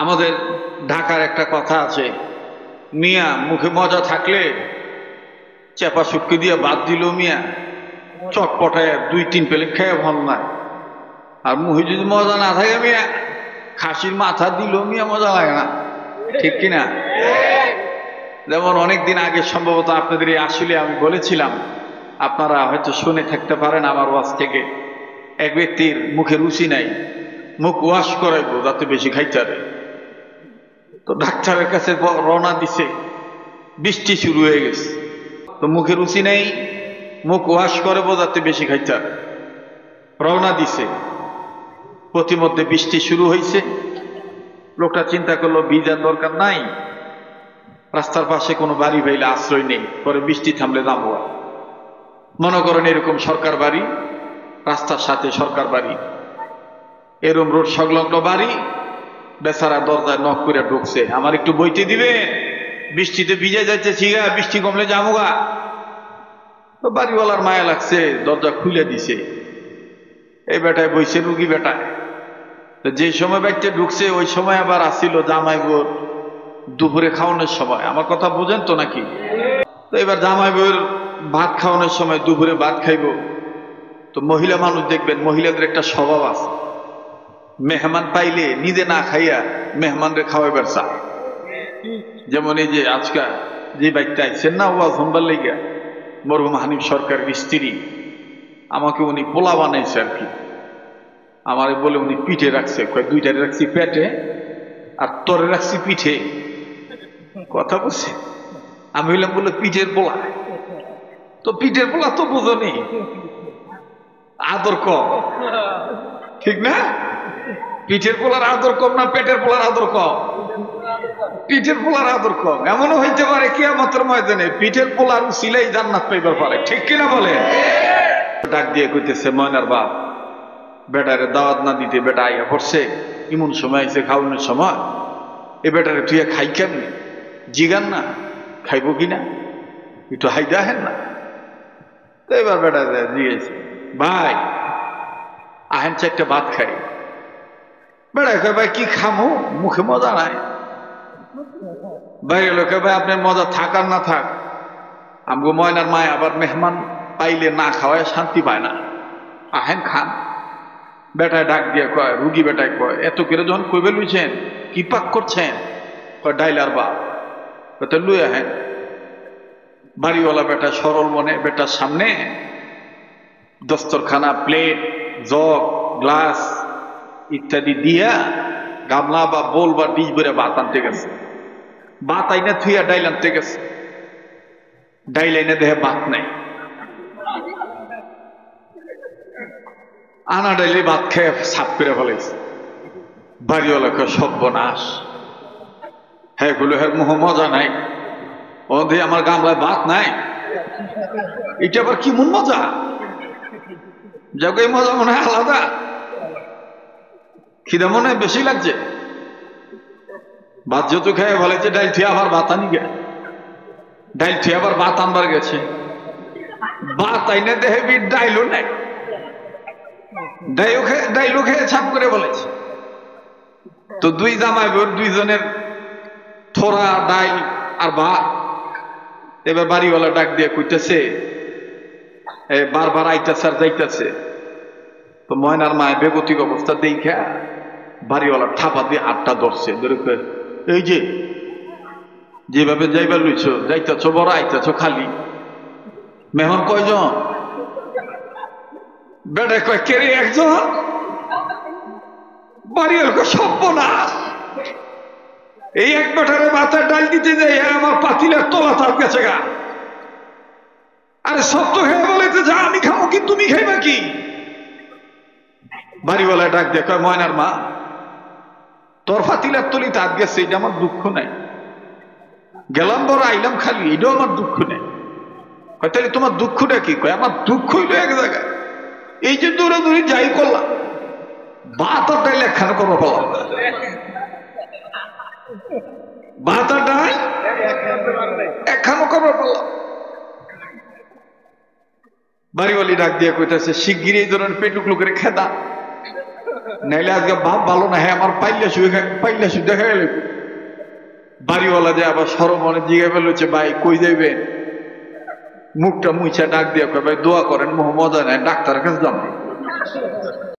আমাদের ঢাকার একটা কথা আছে, মিয়া মুখে মজা থাকলে চেপা শুটকি দিয়ে বাদ দিল মিয়া চটপটায় 2-3 প্লেট খেয়ে ভাল না। আর মুখে যদি মজা না থাকে মিয়া খাসির মাথা দিল মিয়া মজা লাগে না, ঠিক কিনা? যেমন অনেকদিন আগে সম্ভবত আপনাদের আসলে আমি বলেছিলাম, আপনারা হয়তো শুনে থাকতে পারেন আমার ওয়াজ থেকে, এক ব্যক্তির মুখে রুচি নাই, মুখ ওয়াশ করাইবো যাতে বেশি খাইতে পারে। তো ডাক্তারের কাছে রওনা দিছে, বৃষ্টি শুরু হয়ে গেছে, তো মুখে রুচি নেই, মুখ ওয়াশ করে যাতে বেশি খাইতে পারে। রওনা দিছে, প্রতিমধ্যে বৃষ্টি শুরু হয়েছে। লোকটা চিন্তা করলো ভিজার দরকার নাই, রাস্তার পাশে কোনো বাড়ি পাইলে আশ্রয় নেই, পরে বৃষ্টি থামলে যাবো। মনে করেন এরকম সরকার বাড়ি, রাস্তার সাথে সরকার বাড়ি, এরম রোড সংলগ্ন বাড়ি। বেচারা দরজায় নক করে ঢুকছে, আমার একটু বইতে দিবে, বৃষ্টিতে ভিজে যাইতেছি গা, বৃষ্টি কমলে যাবো গা। তো বাড়িওয়ালার মায়া লাগছে, দরজা খুলে দিছে। এই বেটায় বইছে রুগী বেটায়। যে সময় বাড়িতে ঢুকছে ওই সময় আবার আসছিল জামাই বউর দুপুরে খাওয়ানোর সময়। আমার কথা বোঝেন তো নাকি? তো এবার জামাই বউর ভাত খাওয়ানোর সময় দুপুরে ভাত খাইব। তো মহিলা মানুষ দেখবেন, মহিলাদের একটা স্বভাব আছে, মেহমান পাইলে নিজে না খাইয়া মেহমানরে খাওয়াইবার চায়। যেমন এই যে আজকাল যে বাইকটা আইছেন না ওয়াজ হোমবার লেগা, মরহুম হানিফ সরকারের স্ত্রী, আমাকে উনি পোলা বানাইছে আর কি। আমারে বলে উনি পিঠে রাখছে, দুইটারে রাখছি পেটে আর তরে রাখছি পিঠে। কথা বলছে, আমি বললাম বলে পিঠের পোলা, তো পিঠের পোলা তো বোঝনি, আদর কম, ঠিক না? পিঠের পোলার আদর কম না পেটের পোলার আদর কম? পিঠের পোলার আদর কম। এমনও হইতে পারে কিয়ামতের ময়দানে পিঠের পোলার উসিলাই জান্নাত পাইবার পারে, ঠিক কিনা বলে? ডাক দিয়ে কইতেছে, ময়নার বাপ বেটারে দাওয়াত না দিতে বেটা আইয়া পড়ছে, এমন সময় আইছে খাওয়ানোর সময়, এ বেটারে তুই খাই কেমনি, জিগান না খাইব কিনা, একটু হাই দেখেন না। তো এবার বেটা জিগেছে, ভাই আহেন চারটা ভাত খাই। বেড়া কয় ভাই কি খামো, মুখে মজা নাই। বাইরে লোকে ভাই আপনার মজা থাক আর না থাক, আমগো ময়নার মায় আবার মেহমান পাইলে না খাওয়ায় শান্তি পায় না, আহেন খান। বেটায় ডাক দিয়ে কয়, রুগী বেটায় কয়, এত করে যখন কইবে লুইছেন কি পাক করছেন? কয় ডাইলার বাপ। তো লুই আহেন। বাড়িওয়ালা বেটা সরল মনে বেটার সামনে দস্তরখানা, প্লেট, জগ, গ্লাস ইত্যাদি দিয়া গামলা বা বোল বা ডিশ ভরে ভাত আনতে গেছে। ভাত আইনা থুইয়া ডাইল আনতে গেছে, ডাইল আইনা দেহে ভাত নাই। আনা ডাইলে ভাত খেয়ে সাফ করে ফেলাইছে। বাড়িওয়ালাকে সর্বনাশ, হ্যাঁ গুলো হ্যাঁ মোহ মজা নাই, ও দিয়ে আমার গামলায় ভাত নাই, এটা আবার কি মন মজা? যাক এই মজা মনে হয় আলাদা, খিদা মনে হয় বেশি লাগছে। ভাত যত খেয়ে ফেলেছে, ডাইল থুয়ে আবার ভাত আনি গে, ডাইল থুয়ে আবার ভাত আনবার গেছে, ভাত আইনে দেহে বিট ডাইলও নাই, ডাইলও খেয়ে ছাপ করে বলেছে। তো দুই জামাই বোর দুইজনের থোড়া ডাইল আর ভাত। এবার বাড়িওয়ালা ডাক দিয়ে কইতেছে, বারবার আইতাছে আর যাইতেছে। তো ময়নার মায় বেগতিক অবস্থা দেখা বাড়িওয়ালা ঠাপা দিয়ে হাতটা ধরছে, ধরে এই যে যেভাবে যাইবার লইছ, যাইতেছ বড় আইতেছ খালি, মেহমান কয়জন? বেটা কয় কে রে? একজন। বাড়িওয়ালা সর্বনাশ, এই এক বেটারে মাথায় ডাল দিতে যাই আমার পাতিলের তলা তার গেছে গা। আরে সব তো খেয়ে বলেছে যা আমি খাবো, কি তুমি খাইবা কি? বাড়িওয়ালা ডাক দিয়ে কয়, ময়নার মা তোর ফাতিলের তলি তার গেছে, এটা আমার দুঃখ নাই, গেলাম বড় আইলাম খালি, এটাও আমার দুঃখ নেই। তাহলে তোমার দুঃখটা কি? কয় আমার দুঃখ হইলো এক জায়গায়, এই যে দৌড়াদৌড়ি যাই করলাম, ভাত আর ডাইল একখানা করবো বললাম, ভাত আর ডাইল একখানা করবো বললাম। বাড়িওয়ালি ডাক দিয়ে কইতেছে, শিগগির এই ধরনের পেটুকলু করে খেদা, নাইলে আজকে ভাব ভালো না, হ্যাঁ আমার পাইলে শুয়ে দেখা গেল। বাড়িওয়ালা যে আবার সরমনে জিগে ফেলেছে, ভাই কই যাইবেন? মুখটা মুইছা ডাক দিয়ে ভাই দোয়া করেন, মোহাম্মদ ডাক্তারের কাছে যান।